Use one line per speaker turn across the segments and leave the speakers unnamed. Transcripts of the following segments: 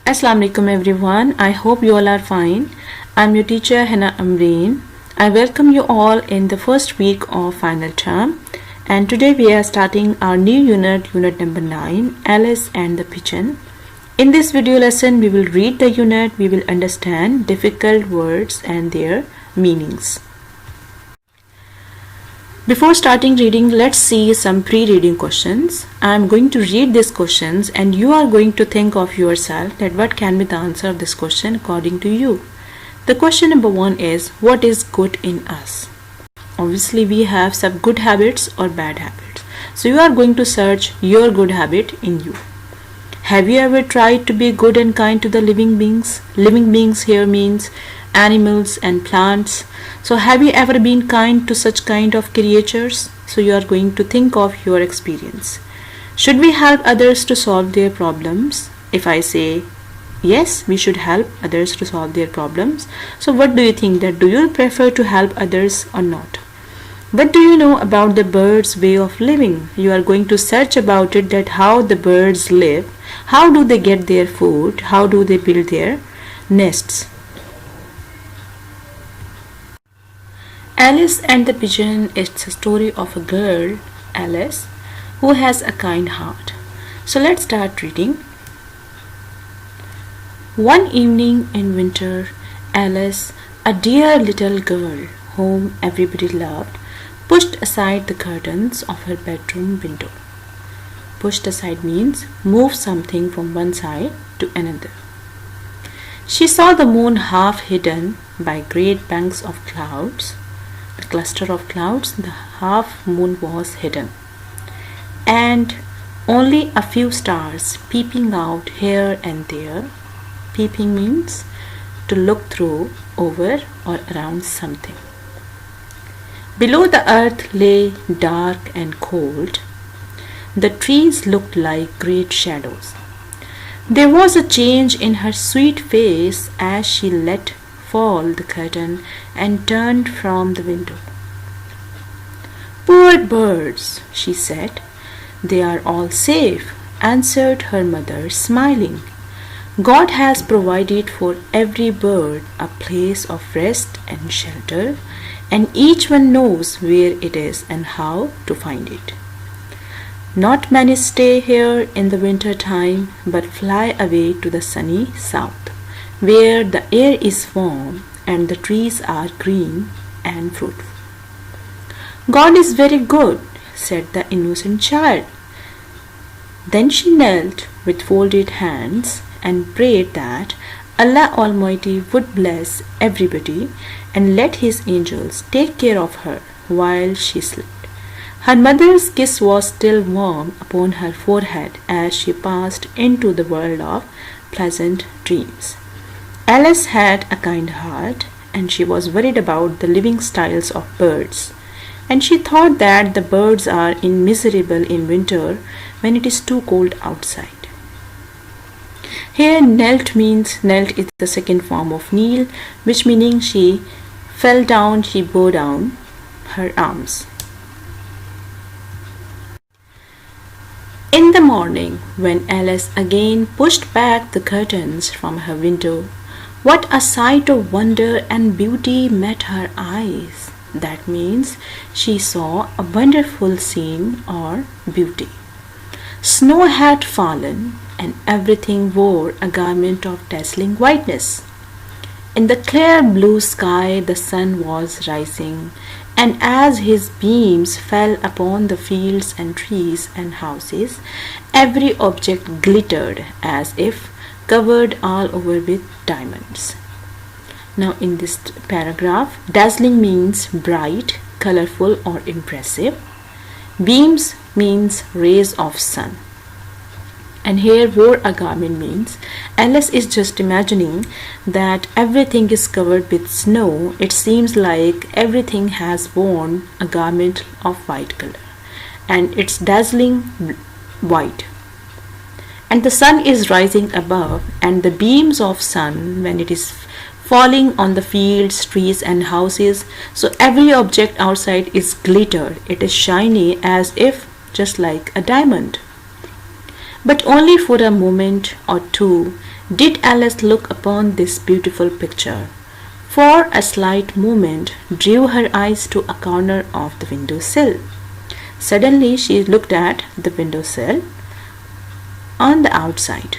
Assalamu alaikum everyone. I hope you all are fine. I'm your teacher Hannah Amreen. I welcome you all in the first week of final term, and today we are starting our new unit number 9, Alice and the Pigeon. In this video lesson we will read the unit, we will understand difficult words and their meanings. Before starting reading, let's see some pre-reading questions. I am going to read these questions and you are going to think of yourself that what can be the answer of this question according to you. The question number 1 is, what is good in us? Obviously we have some good habits or bad habits. So you are going to search your good habit in you. Have you ever tried to be good and kind to the living beings? Living beings here means animals and plants. So have you ever been kind to such kind of creatures? So you are going to think of your experience. Should we help others to solve their problems? If I say yes, we should help others to solve their problems. So what do you think, that do you prefer to help others or not? What do you know about the bird's way of living? You are going to search about it, that how the birds live, how do they get their food, how do they build their nests. Alice and the Pigeon is the story of a girl, Alice, who has a kind heart. So let's start reading. One evening in winter, Alice, a dear little girl whom everybody loved, pushed aside the curtains of her bedroom window. Pushed aside means move something from one side to another. She saw the moon half hidden by great banks of clouds. The cluster of clouds, the half moon was hidden, and only a few stars peeping out here and there. Peeping means to look through, over or around something. Below, the earth lay dark and cold. The trees looked like great shadows. There was a change in her sweet face as she let fall the curtain and turned from the window. Poor birds, she said. They are all safe, answered her mother, smiling. God has provided for every bird a place of rest and shelter, and each one knows where it is and how to find it. Not many stay here in the winter time, but fly away to the sunny south, where the air is warm and the trees are green and fruitful. God is very good, said the innocent child. Then she knelt with folded hands and prayed that Allah Almighty would bless everybody and let His angels take care of her while she slept. Her mother's kiss was still warm upon her forehead as she passed into the world of pleasant dreams. Alice had a kind heart, and she was worried about the living styles of birds, and she thought that the birds are miserable in winter when it is too cold outside. Here knelt means, knelt is the second form of kneel, which meaning she fell down, she bowed down her arms. In the morning, when Alice again pushed back the curtains from her window, what a sight of wonder and beauty met her eyes. That means she saw a wonderful scene or beauty. Snow had fallen and everything wore a garment of dazzling whiteness. In the clear blue sky the sun was rising, and as his beams fell upon the fields and trees and houses, every object glittered as if covered all over with diamonds. Now in this paragraph, dazzling means bright, colorful or impressive. Beams means rays of sun. And here wore a garment means Alice is just imagining that everything is covered with snow. It seems like everything has worn a garment of white color, and it's dazzling white. And the sun is rising above, and the beams of sun, when it is falling on the fields, trees and houses, so every object outside is glittered. It is shiny as if just like a diamond. But only for a moment or two, did Alice look upon this beautiful picture. For a slight moment drew her eyes to a corner of the window sill. Suddenly she looked at the window sill on the outside.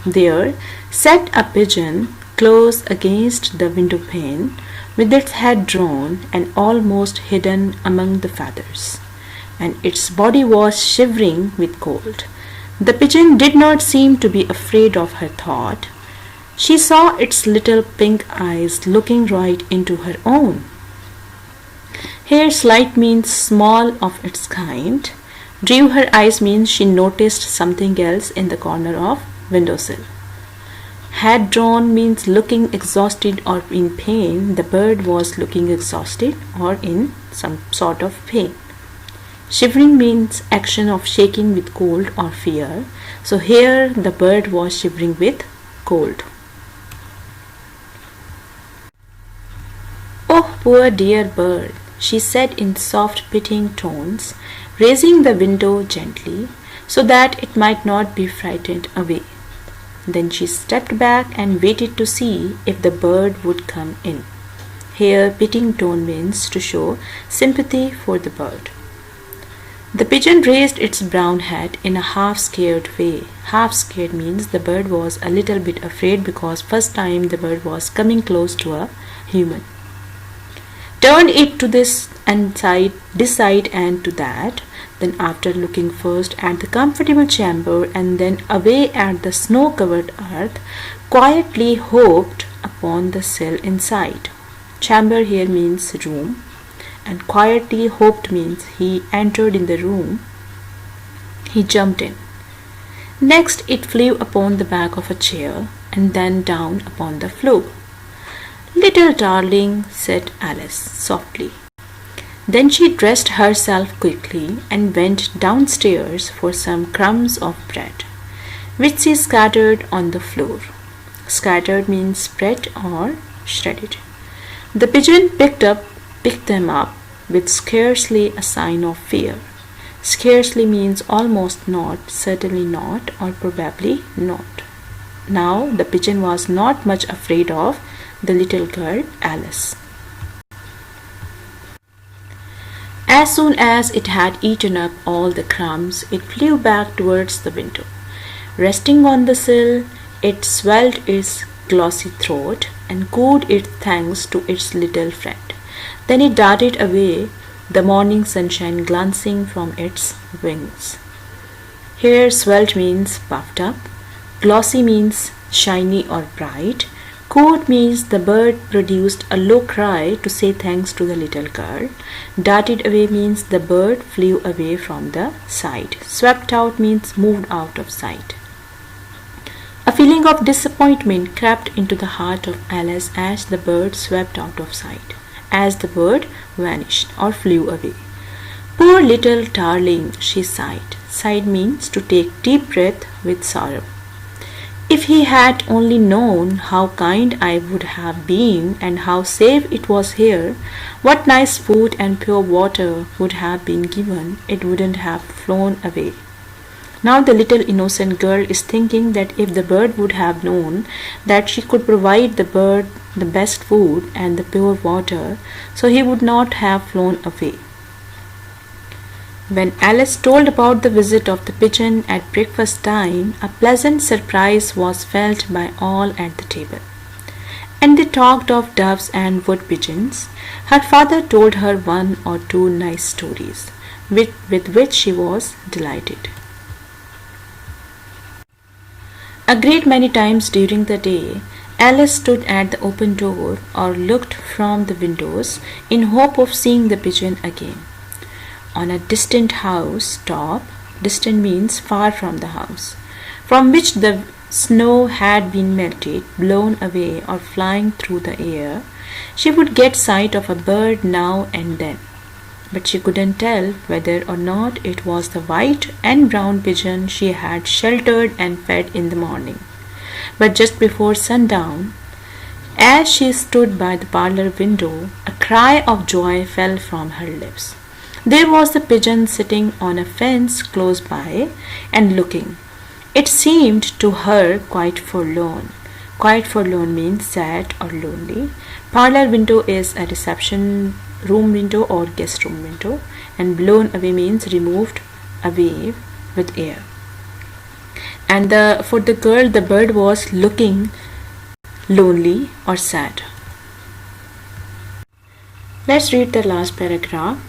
There sat a pigeon close against the window pane, with its head drawn and almost hidden among the feathers, and its body was shivering with cold. The pigeon did not seem to be afraid of her thought. She saw its little pink eyes looking right into her own. Here slight means small of its kind. Drew her eyes means she noticed something else in the corner of windowsill. Head drawn means looking exhausted or in pain. The bird was looking exhausted or in some sort of pain. Shivering means action of shaking with cold or fear. So here the bird was shivering with cold. "Oh, poor dear bird," she said in soft pitying tones, raising the window gently so that it might not be frightened away. Then she stepped back and waited to see if the bird would come in. Here pitying tone means to show sympathy for the bird. The pigeon raised its brown head in a half-scared way. Half-scared means the bird was a little bit afraid because first time the bird was coming close to a human. Turned it to this side and to that. Then after looking first at the comfortable chamber and then away at the snow-covered earth, quietly hopped upon the sill inside. Chamber here means room, and quietly hopped means he entered in the room. He jumped in. Next it flew upon the back of a chair and then down upon the floor. "Little darling," said Alice softly. Then she dressed herself quickly and went downstairs for some crumbs of bread, which she scattered on the floor. Scattered means spread or shredded. The pigeon picked them up with scarcely a sign of fear. Scarcely means almost not, certainly not, or probably not. Now the pigeon was not much afraid of the little girl Alice. As soon as it had eaten up all the crumbs, it flew back towards the window. Resting on the sill, it swelled its glossy throat and cooed its thanks to its little friend. Then it darted away, the morning sunshine glancing from its wings. Here swelled means puffed up, glossy means shiny or bright, cooed means the bird produced a low cry to say thanks to the little girl. Darted away means the bird flew away from the sight. Swept out means moved out of sight. A feeling of disappointment crept into the heart of Alice as the bird swept out of sight, as the bird vanished or flew away. "Poor little darling," she sighed. Sighed means to take deep breath with sorrow. "If he had only known how kind I would have been and how safe it was here, what nice food and pure water would have been given, it wouldn't have flown away." Now the little innocent girl is thinking that if the bird would have known that she could provide the bird the best food and the pure water, so he would not have flown away. When Alice told about the visit of the pigeon at breakfast time, a pleasant surprise was felt by all at the table. And they talked of doves and wood pigeons. Her father told her one or two nice stories, with which she was delighted. A great many times during the day, Alice stood at the open door or looked from the windows in hope of seeing the pigeon again. On a distant house top, distant means far from the house, from which the snow had been melted, blown away, or flying through the air, she would get sight of a bird now and then. But she couldn't tell whether or not it was the white and brown pigeon she had sheltered and fed in the morning. But just before sundown, as she stood by the parlor window, a cry of joy fell from her lips. There was the pigeon sitting on a fence close by and looking. It seemed to her quite forlorn. Quite forlorn means sad or lonely. Parlor window is a reception room window or guest room window, and blown away means removed away with air. And for the girl, the bird was looking lonely or sad. Let's read the last paragraph.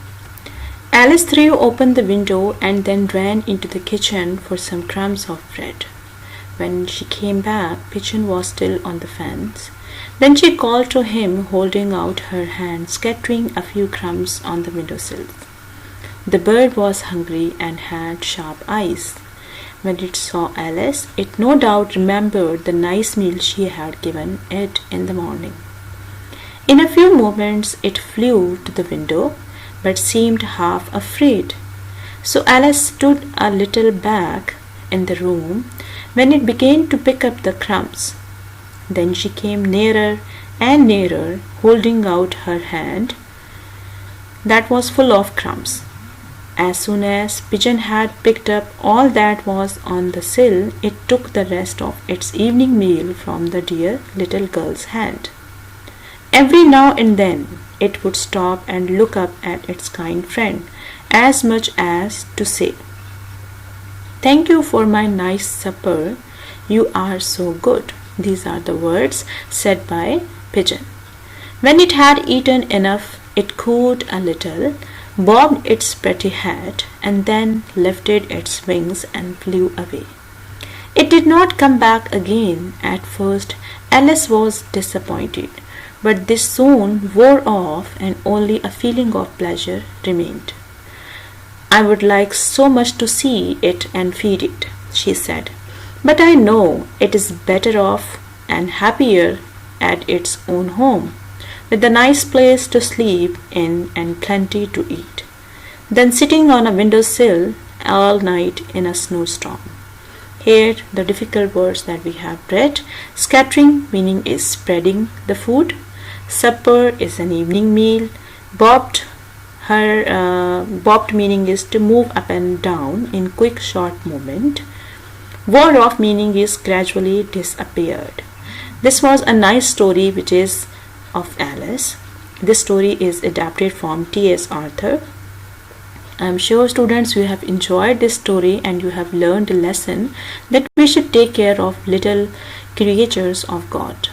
Alice threw open the window and then ran into the kitchen for some crumbs of bread. When she came back, Pigeon was still on the fence. Then she called to him, holding out her hand, scattering a few crumbs on the windowsill. The bird was hungry and had sharp eyes. When it saw Alice, it no doubt remembered the nice meal she had given it in the morning. In a few moments it flew to the window, but seemed half afraid. So Alice stood a little back in the room when it began to pick up the crumbs. Then she came nearer and nearer, holding out her hand that was full of crumbs. As soon as Pigeon had picked up all that was on the sill, it took the rest of its evening meal from the dear little girl's hand. Every now and then it would stop and look up at its kind friend, as much as to say, "Thank you for my nice supper. You are so good." These are the words said by Pigeon. When it had eaten enough, it cooed a little, bobbed its pretty head, and then lifted its wings and flew away. It did not come back again. At first Alice was disappointed, but this soon wore off and only a feeling of pleasure remained. "I would like so much to see it and feed it," she said, "but I know it is better off and happier at its own home, with a nice place to sleep in and plenty to eat, than sitting on a window sill all night in a snowstorm." Here the difficult words that we have read. Scattering meaning is spreading the food. Supper is an evening meal. Bobbed meaning is to move up and down in quick short movement. Wore off meaning is gradually disappeared. This was a nice story which is of Alice. This story is adapted from T.S. Arthur. I am sure students you have enjoyed this story and you have learned a lesson that we should take care of little creatures of God.